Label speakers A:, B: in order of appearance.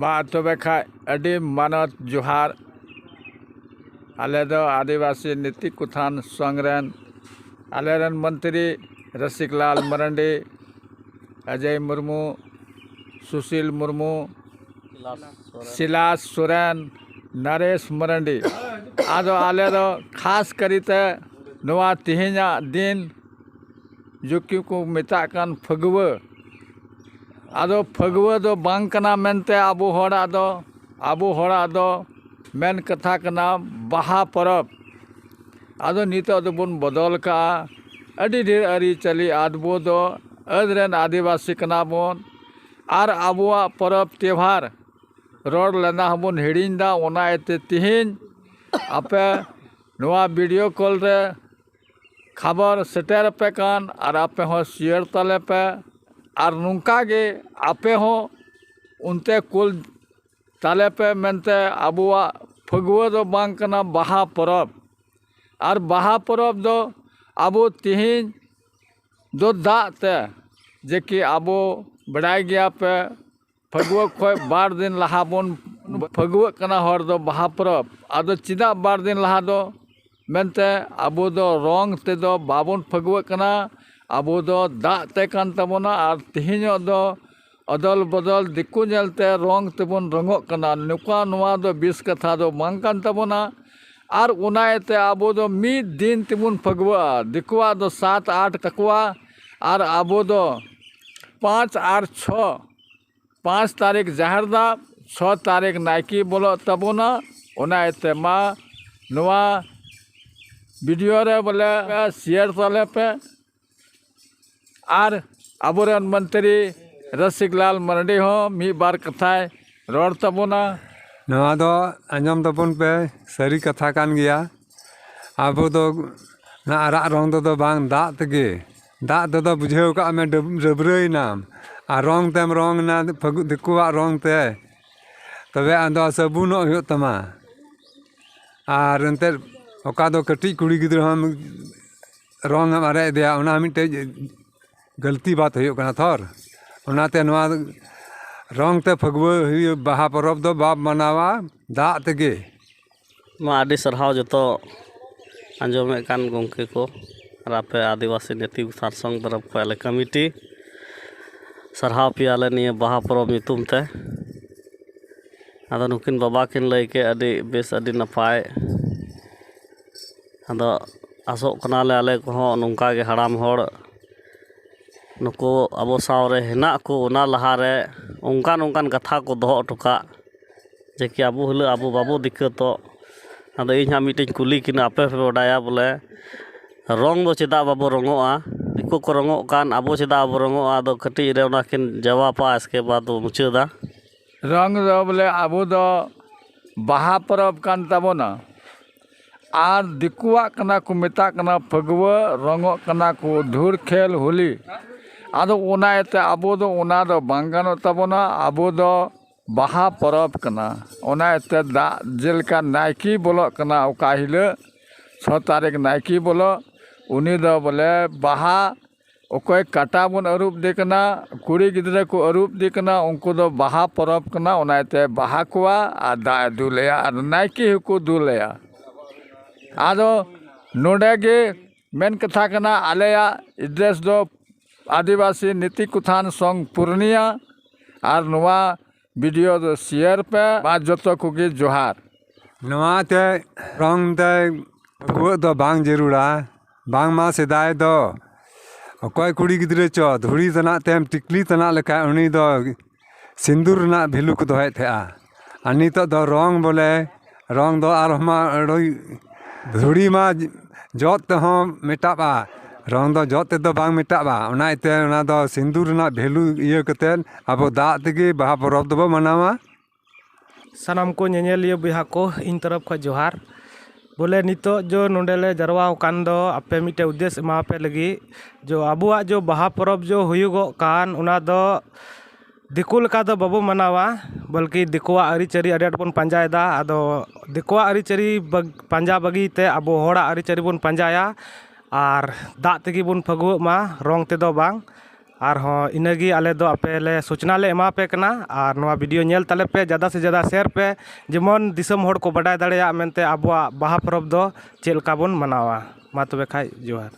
A: मा तबे खाय अडी मानत जोहार आले दो आदिवासी नीति कुथान संग्रहण आलेरन मंत्री रसिकलाल मरंडी अजय मुर्मू सुशील मुर्मू सिलास सोरेन नरेश मरंडी आदो आले दो खास करीते नवा तिहिना दिन जो को मेताकान फगुआ आदो फगुआ दो बांग कना मेनते आबो होड़ा दो मेन कथा कना बाहा परब आदो नितो दो बुन बदल का अडी ढेर अरी चली आदबो दो अदरेन आदिवासी कना बोन आर आबुआ परब त्योहार रोड लेना हबुन हिड़िंदा ओना एते तिहिन आपे नवा वीडियो कॉल रे खबर सेटर पे कान और आपे हो शेयर तले पे और नुंका गे आपे हो उनते कुल तले पे मेनते आबुआ फगुआ दो बांग कना बाहा परब और बाहा परब दो आबो तिहिन दो दाते जे कि आबो बड़ाई गया पे फगुआ खोय बार दिन लहा बोन फगुआ कना हर दो बाहा परब आदो चिदा बार दिन लहा दो मेनते आबो दो रंग ते दो बाबन फगुआ कना आबो दो दाते कान तबोना और तिहिनो दो अदल बदल दिक्कु नेलते रंग तेबन रंगो कना नुका नवा दो बिस कथा दो बांग कान तबोना और उनायते आबो दो मिद दिन तेबन फगुआ दिकुआ दो 7-8 ककुआ और आबो दो 5 और 6 5 तारीख जहरदा 6 तारीख नायकी बोलो तबोना उनायते मा नवा वीडियो रे बोले शेयर तले पे और आबोरन मंत्री रसिकलाल मरंडी हो मी बार कथाय रोड तबोना
B: नवा दो आंजम तबन पे सरी कथा कान गया आबो दो ना आरा रंग दो बांग दा तगे दा दो बुझेव का में डबरई नाम आ रंग तेम रंग ना फगु दिकुआ रंग ते तबे आंदो सबुनो हो तमा आर एंते ओका दो कटी कुड़ी गिद्र हम रंग मारे दिया उना मिटे गलती बात हो कना थर उनाते नवा रंग ते फगुआ बाहा परब दो बाप मनावा दा तगे
C: मा आदि सरहाव जतो आंजोमे कान गोंके को रापे आदिवासी नीति उत्थान संघ तरफ को आले कमिटी सरहाव पियाले निये बाहा परब नितुम ते आदो नुकिन बाबा किन लई के आदि बेस आदि नपाय आदो आसोक कनाले आले को नोंका गे हराम होड़ नुको अबो सावरे हेना को उना लहारे उनकान कथा को दोहो टुका जे कि आबो हले आबो बाबो दिक्कतो आदो इन मिटिन कुली किन आपे पे बडाया बोले रंग दो चेदा बाबो रंगोआ दिको को रंगो कान आबो चेदा आबो रंगोआ दो कटी रे उना किन जवाबा इसके बाद मुचेदा
A: रंग दो बोले आबो दो बाहा परब कान तबोना और दिकुआ कना को मेता कना फगुआ रंगो कना को धूर खेल होली आदो उनायते आबो दो उना दो बांगानो तबोना आबो दो बाहा परब कना उनायते दा जेलका नायकी बोलो कना ओका हिले 6 तारीख नायकी बोलो उनी दो बोले बाहा ओकोय काटा बन अरूप देखना कुड़ी गिद्रे को अरूप देखना उनको दो बाहा परब कना उनायते बाहा कुआ आ दा दुलेया और नायकी को दुलेया आदो नोडे गे मेन कथा कना आलेया एड्रेस दो आदिवासी नीति कुथान संघ पूर्णिया और नवा वीडियो दो शेयर पे बात जतो कुगी जोहार
B: नवा ते रंग ते फगुआ दो बांग जरूरा बांग मा सेदाय दो अकोय कुड़ी गिद्रे चो धुड़ी तना तेम टिकली तना लेका उनी दो सिंदूर ना भेलु को दोहे थे आ नितो दो रंग बोले रंग दो आर हमा धुड़ी मा जोत हो मेटाबा रंग दो जोते दो बांग मेटाबा उनाइते उना दो सिंदूर ना भेलु इयो कतेन आबो दा तगे बाहा परब दो मनावा
D: सनम को नेनेलियो बिहा को इन तरफ खो जोहार बोले नितो जो नोडेले जरवा कान दो आपे मिटे उद्देश्य मा पे लगी जो आबुआ जो बाहा परब जो हुयुगो कान उना दो दिकुल का दो बाबू मनावा बल्कि दिकुआ अरिचरी अडेट बन पंजायदा आदो दिकुआ अरिचरी पंजा बगीते आबो होड़ा अरिचरी बन पंजाया और दा तेगी बन फगुआ मा रंग ते दो बांग आरहों इनगी आले दो आपे ले सूचना ले एमा पे कना और नवा वीडियो नेल तले पे ज़्यादा से ज़्यादा शेयर पे जेमन दिसम हड़ को बडाय दाड़ेया मेनते आबुआ बाहा परब दो चेल का बोन मनावा मा तबे खाय जोहार।